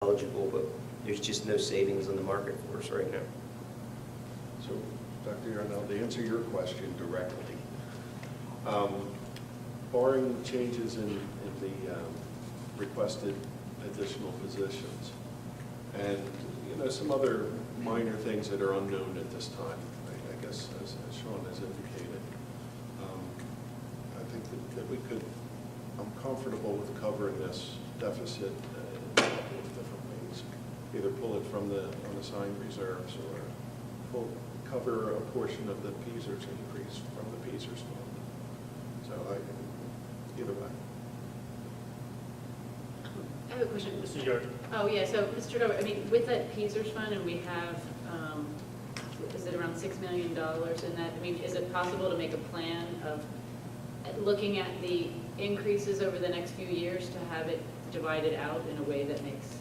eligible, but there's just no savings on the market for us right now. So, Dr. Yarnell, to answer your question directly, barring changes in the requested additional positions and, some other minor things that are unknown at this time, I guess, as Sean has indicated, I think that we could, I'm comfortable with covering this deficit in a couple of different ways. Either pull it from the unassigned reserves or cover a portion of the PSERS increase from the PSERS fund. So either way. I have a question. Mrs. Yard. Oh, yeah, so, Mr. Dover, I mean, with that PSERS fund, and we have, is it around $6 million in that? I mean, is it possible to make a plan of looking at the increases over the next few years to have it divided out in a way that makes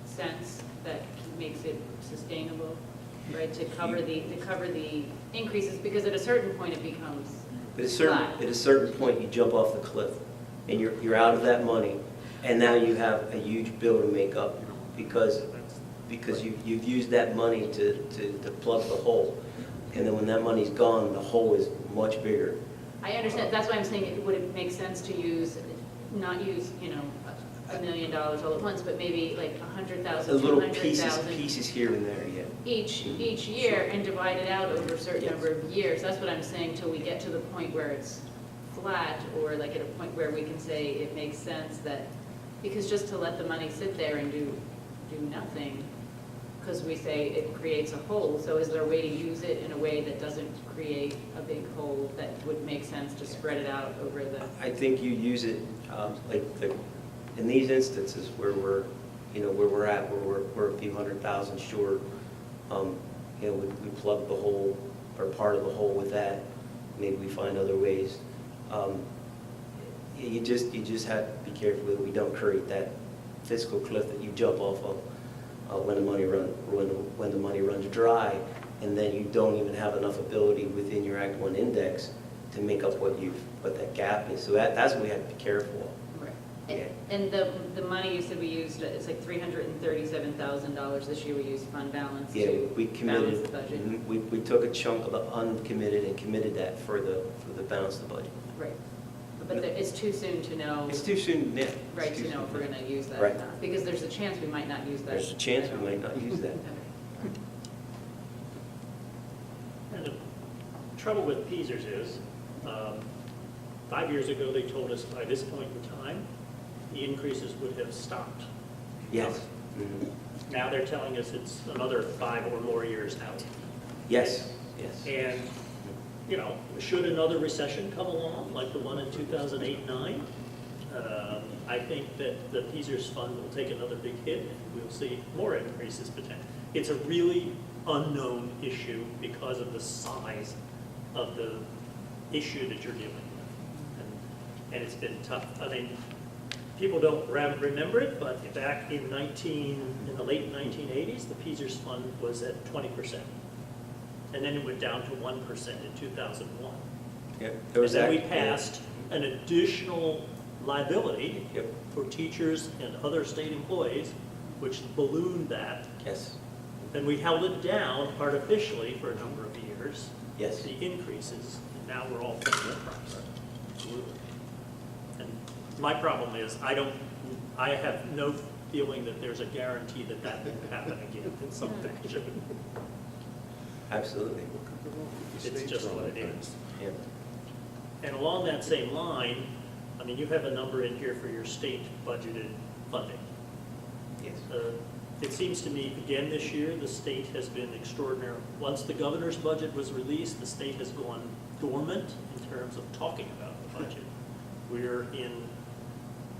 sense, that makes it sustainable, right? To cover the increases, because at a certain point it becomes flat. At a certain point, you jump off the cliff, and you're out of that money, and now you have a huge bill to make up because you've used that money to plug the hole, and then when that money's gone, the hole is much bigger. I understand, that's why I'm saying, would it make sense to not use, $1 million all at once, but maybe like 100,000, A little 200,000 pieces here and there, yeah. each year and divide it out over a certain number of years. That's what I'm saying, till we get to the point where it's flat, or like at a point where we can say it makes sense that, because just to let the money sit there and do nothing, because we say it creates a hole, so is there a way to use it in a way that doesn't create a big hole that would make sense to spread it out over the... I think you use it in these instances where we're a few 100,000 short. We plug the hole or part of the hole with that. Maybe we find other ways. You just have to be careful that we don't create that fiscal cliff that you jump off of when the money runs dry, and then you don't even have enough ability within your Act 1 index to make up what that gap is. So that's what we have to be careful of. Right. Yeah. And the money you said we used, it's like $337,000 this year we used fund balance to We balance committed. the budget. We took a chunk of the uncommitted and committed that for the balance of the budget. Right. But it's too soon to know. It's too soon, yeah. Right, to know if we're going to use that Right. or not. Because there's a chance we might not use that. There's a chance we might not use that. Okay. And the trouble with PSERS is, 5 years ago, they told us by this point in time, the increases would have stopped. Yes. Mhm. Now they're telling us it's another 5 or more years out. Yes, yes. And, should another recession come along, like the one in 2008-9, I think that the PSERS fund will take another big hit, and we'll see more increases potentially. It's a really unknown issue because of the size of the issue that you're dealing with. And it's been tough. I mean, people don't remember it, but back in the late 1980s, the PSERS fund was at 20%. And then it went down to 1% in 2001. Yeah, And then we passed an additional liability Yep. for teachers and other state employees, which ballooned that. Yes, And we held it down artificially for a number of years. yes. The increases, and now we're all paying the price. And my problem is, I have no feeling that there's a guarantee that that won't happen again in some fashion. Absolutely. It's just what it is. Yeah. And along that same line, I mean, you have a number in here for your state budgeted funding. Yes. It seems to me, again, this year, the state has been extraordinary. Once the governor's budget was released, the state has gone dormant in terms of talking about the budget. We're in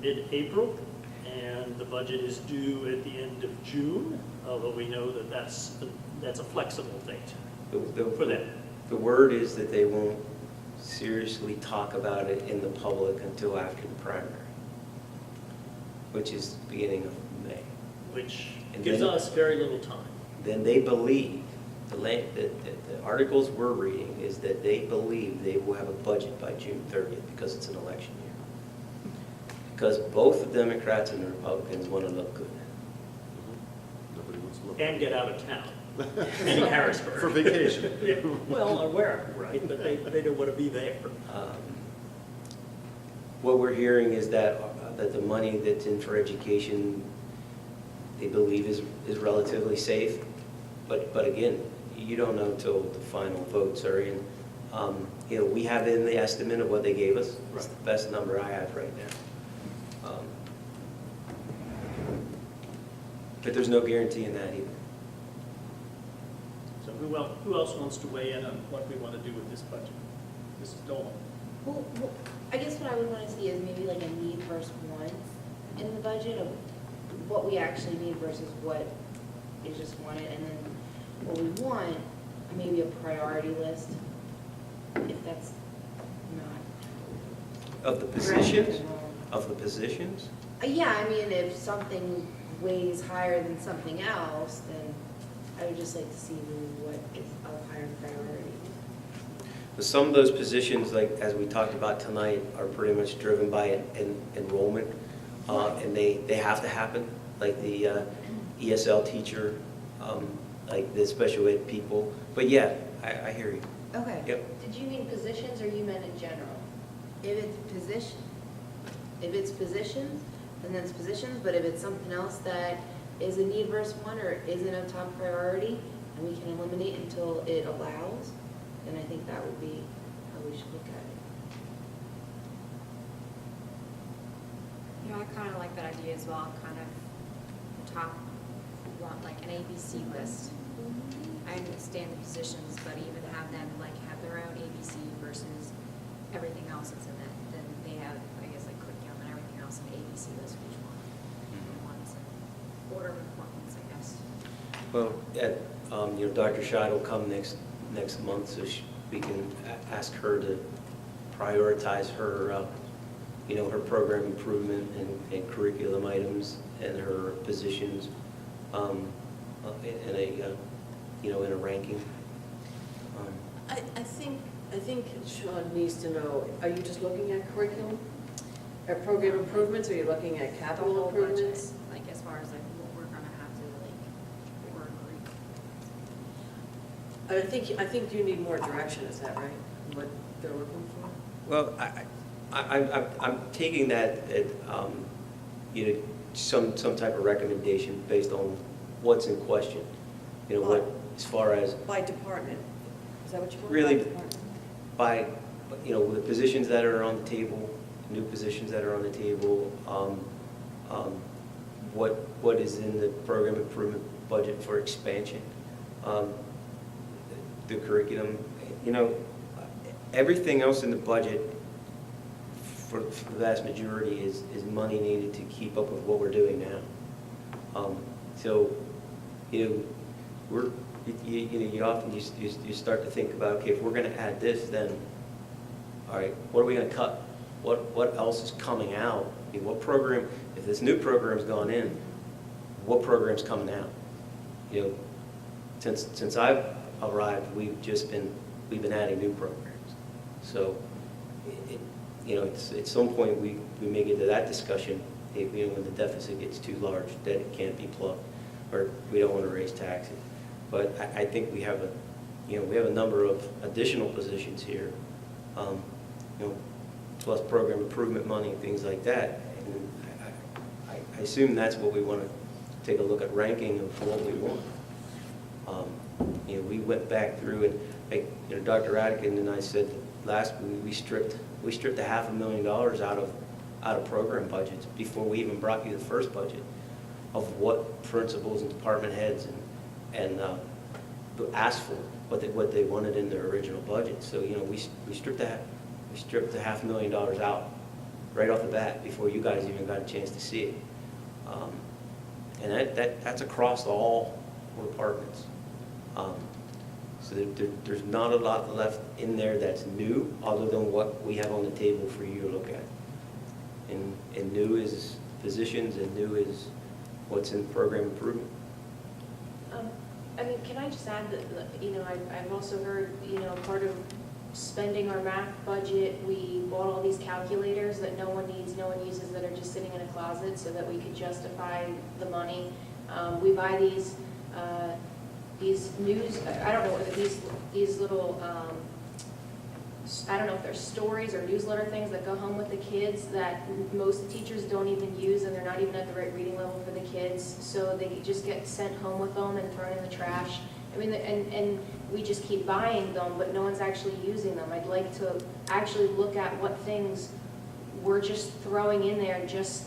mid-April, and the budget is due at the end of June, although we know that that's a flexible date for them. The word is that they won't seriously talk about it in the public until after the primary, which is the beginning of May. Which And gives then- us very little time. Then they believe, the articles we're reading is that they believe they will have a budget by June 30th because it's an election year. Because both the Democrats and the Republicans want to look good. and get out of town, in Harrisburg. For vacation. Yeah, well, or wherever, right, but they don't want to be there. What we're hearing is that the money that's in for education, they believe is relatively safe. But again, you don't know until the final votes are in. We have in the estimate of what they gave us. It's the best number I have right now. But there's no guarantee in that either. So who else wants to weigh in on what we want to do with this budget? Mrs. Dolan? Well, I guess what I would want to see is maybe like a need versus want in the budget of what we actually need versus what is just wanted, and then what we want, maybe a priority list, if that's not. Of the positions? Of the positions? Yeah, I mean, if something weighs higher than something else, then I would just like to see what is of higher priority. But some of those positions, like as we talked about tonight, are pretty much driven by enrollment, and they have to happen, like the ESL teacher, like the special ed people. But yeah, I hear you. Okay. Yep. Did you mean positions or you meant in general? If it's positions, then it's positions, but if it's something else that is a need versus one or isn't a top priority, and we can eliminate until it allows, then I think that would be how we should look at it. I kind of like that idea as well, kind of the top, want like an ABC list. I understand the positions, but even have them like have their own ABC versus everything else that's in it, then they have, I guess, like curriculum and everything else an ABC list for each one. Ones in order of importance, I guess. Well, Dr. Scheid will come next month, so we can ask her to prioritize her, her program improvement and curriculum items and her positions in a ranking. I think Sean needs to know, are you just looking at curriculum? Or program improvements, or are you looking at The capital whole budget, improvements? like as far as like what we're gonna have to like work on. I think you need more direction, is that right? What they're looking for? Well, I'm taking that at, some type of recommendation based on what's in question. What, as far as By department, is that what you want? Really- By department? by, the positions that are on the table, new positions that are on the table, what is in the program improvement budget for expansion, the curriculum, everything else in the budget for the vast majority is money needed to keep up with what we're doing now. You often you start to think about, okay, if we're going to add this, then, all right, what are we going to cut? What else is coming out? What program, if this new program's gone in, what program's coming out? Since I've arrived, we've been adding new programs. So, at some point we may get to that discussion, when the deficit gets too large, that it can't be plugged, or we don't want to raise taxes. But I think we have a number of additional positions here, plus program improvement money and things like that. And I assume that's what we want to take a look at ranking of what we want. We went back through and Dr. Atkin and I said last week we stripped $500,000 out of program budgets before we even brought you the first budget of what principals and department heads and asked for, what they wanted in their original budget. So we stripped the $500,000 out right off the bat before you guys even got a chance to see it, and that's across all departments. So there's not a lot left in there that's new, other than what we have on the table for you to look at. And new is positions, and new is what's in program improvement. Can I just add that, I've also heard, part of spending our math budget, we bought all these calculators that no one needs, no one uses, that are just sitting in a closet so that we could justify the money. We buy these these news, I don't know whether these little, I don't know if they're stories or newsletter things that go home with the kids that most teachers don't even use, and they're not even at the right reading level for the kids, so they just get sent home with them and thrown in the trash. I mean, and we just keep buying them, but no one's actually using them. I'd like to actually look at what things we're just throwing in there just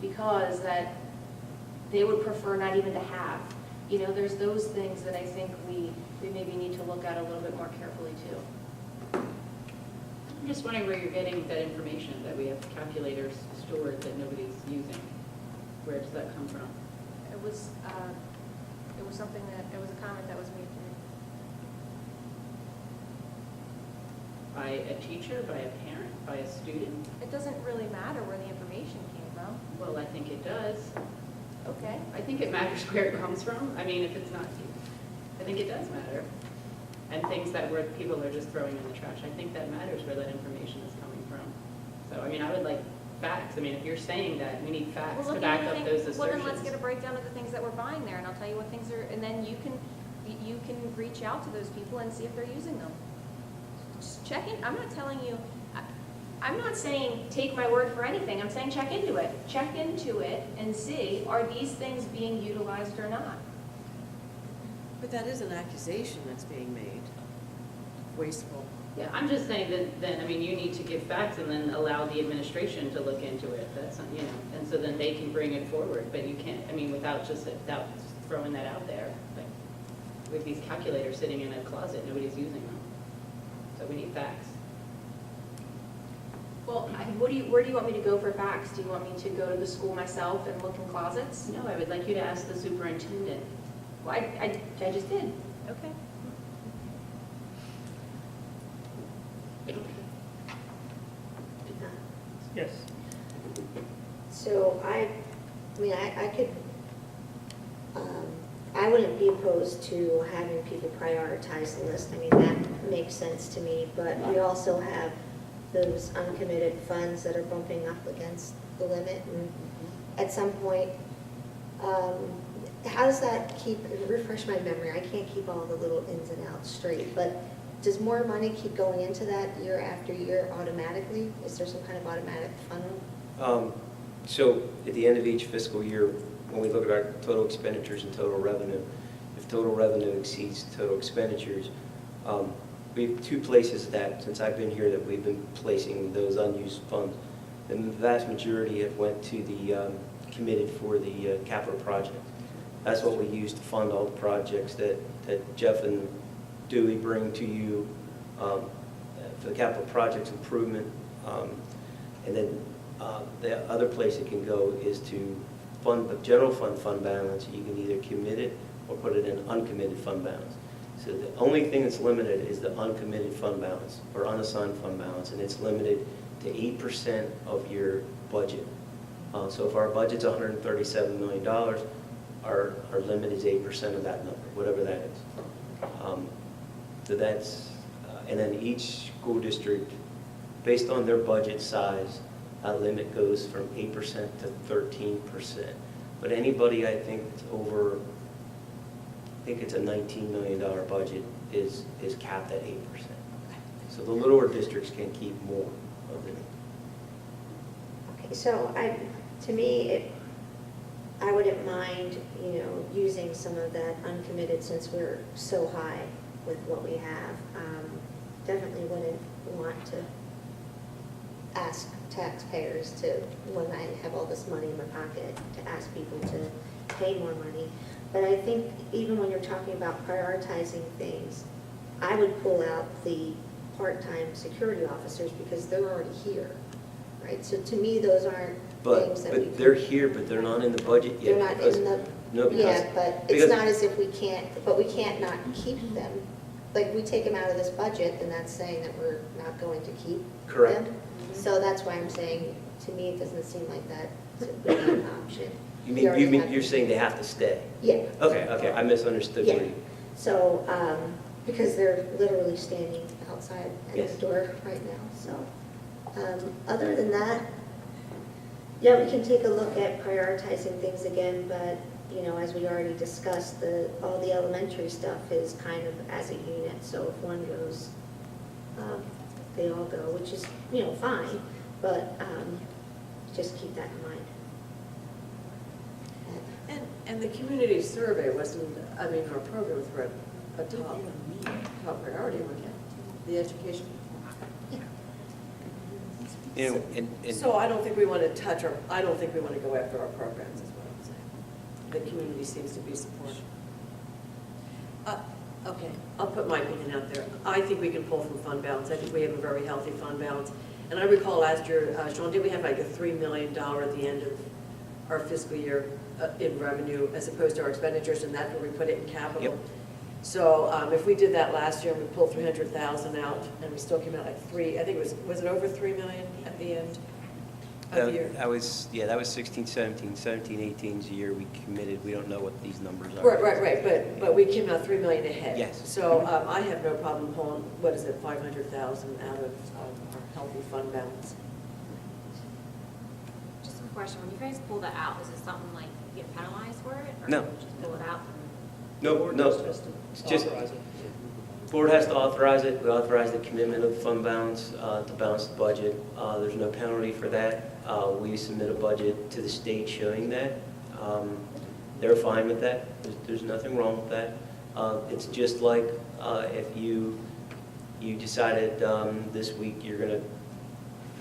because that they would prefer not even to have. You know, there's those things that I think we maybe need to look at a little bit more carefully too. I'm just wondering where you're getting that information, that we have calculators stored that nobody's using. Where does that come from? It was something that, it was a comment that was made to me. By a teacher, by a parent, by a student? It doesn't really matter where the information came from. Well, I think it does. Okay. I think it matters where it comes from. I mean, if it's not, I think it does matter. And things that where people are just throwing in the trash, I think that matters where that information is coming from. So, I mean, I would like facts. I mean, if you're saying that, we need facts to back up those assertions. Well, then let's get a breakdown of the things that we're buying there, and I'll tell you what things are, and then you can reach out to those people and see if they're using them. Just check in. I'm not telling you, I'm not saying take my word for anything. I'm saying check into it. Check into it and see, are these things being utilized or not? But that is an accusation that's being made. Wasteful. Yeah, I'm just saying that then, I mean, you need to give facts and then allow the administration to look into it. That's, you know, and so then they can bring it forward, but you can't, I mean, without throwing that out there. Like, with these calculators sitting in a closet, nobody's using them. So we need facts. Well, where do you want me to go for facts? Do you want me to go to the school myself and look in closets? No, I would like you to ask the superintendent. Well, I just did. okay. Yes. So I could, I wouldn't be opposed to having people prioritize the list. I mean, that makes sense to me, but we also have those uncommitted funds that are bumping up against the limit. And at some point, how does that refresh my memory? I can't keep all the little ins and outs straight, but does more money keep going into that year after year automatically? Is there some kind of automatic funnel? So at the end of each fiscal year, when we look at our total expenditures and total revenue, if total revenue exceeds total expenditures, we have two places that, since I've been here, that we've been placing those unused funds. And the vast majority have went to the committed for the capital project. That's what we use to fund all the projects that Jeff and Dewey bring to you for the capital projects improvement. And then the other place it can go is to fund the general fund balance. You can either commit it or put it in uncommitted fund balance. So the only thing that's limited is the uncommitted fund balance or unassigned fund balance, and it's limited to 8% of your budget. So if our budget's $137 million, our limit is 8% of that number, whatever that is. So that's, and then each school district, based on their budget size, that limit goes from 8% to 13%. But anybody, I think, that's over, I think it's a $19 million budget, is capped at 8%. So the littler districts can keep more of it. Okay, so to me, I wouldn't mind, using some of that uncommitted since we're so high with what we have. Definitely wouldn't want to ask taxpayers to, when I have all this money in my pocket, to ask people to pay more money. But I think even when you're talking about prioritizing things, I would pull out the part-time security officers because they're already here, right? So to me, those aren't things that we But they're here, but they're not in the budget yet. They're not because- in the, No, because. yeah, but because- it's not as if we can't not keep them. Like, we take them out of this budget, and that's saying that we're not going to keep them. Correct. So that's why I'm saying, to me, it doesn't seem like that would be an option. You We already mean, have- you're saying they have to stay? Yeah. Okay, I misunderstood what Yeah. you. So, because they're literally standing outside at Yes. the door right now, so. Other than that, yeah, we can take a look at prioritizing things again, but you know, as we already discussed, all the elementary stuff is kind of as a unit, so if one goes, they all go, which is, you know, fine, but just keep that in mind. And the community survey wasn't, I mean, our programs were a top priority, weren't they? The education. You know, and So I don't think we want to touch our, I don't think we want to go after our programs, is what I'm saying. The community seems to be supportive. Okay, I'll put my opinion out there. I think we can pull from fund balance. I think we have a very healthy fund balance. And I recall last year, Sean, did we have like a $3 million at the end of our fiscal year in revenue as opposed to our expenditures, and that's where we put it in capital? Yep. So if we did that last year, and we pulled 300,000 out, and we still came out like I think it was it over 3 million at the end of the year? that was 16, 17, 17, 18 is the year we committed. We don't know what these numbers are. Right, but we came out 3 million ahead. Yes. So I have no problem pulling, 500,000 out of our healthy fund balance. Just a question, when you guys pull that out, is it something like you get penalized for it? No. Or you just pull it out? No, Board no, just has to it's just, authorize it. board has to authorize it. We authorize the commitment of fund balance to balance the budget. There's no penalty for that. We submit a budget to the state showing that. They're fine with that. There's nothing wrong with that. It's just like if you decided this week you're going to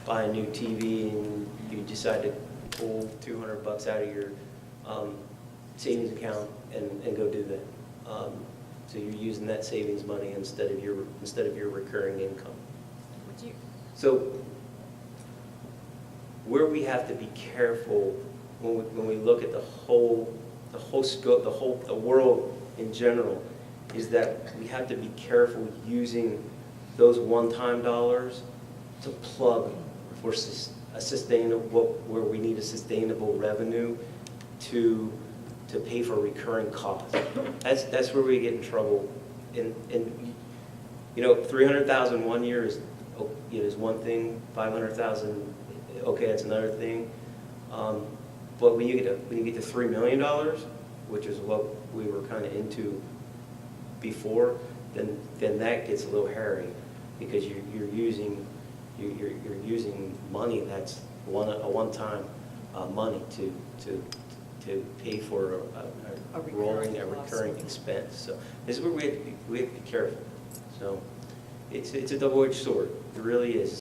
buy a new TV and you decide to pull $200 out of your savings account and go do that. So you're using that savings money instead of your recurring income. Would you, So where we have to be careful when we look at the whole scope, the world in general, is that we have to be careful using those one-time dollars to plug for a sustainable, where we need a sustainable revenue to pay for recurring costs. That's where we get in trouble. And you know, 300,000 one year is one thing. 500,000, okay, that's another thing. But when you get to $3 million, which is what we were kind of into before, then that gets a little hairy, because you're using money that's a one-time money to pay for a recurring expense. So this is where we have to be careful. So it's a double-edged sword. It really is.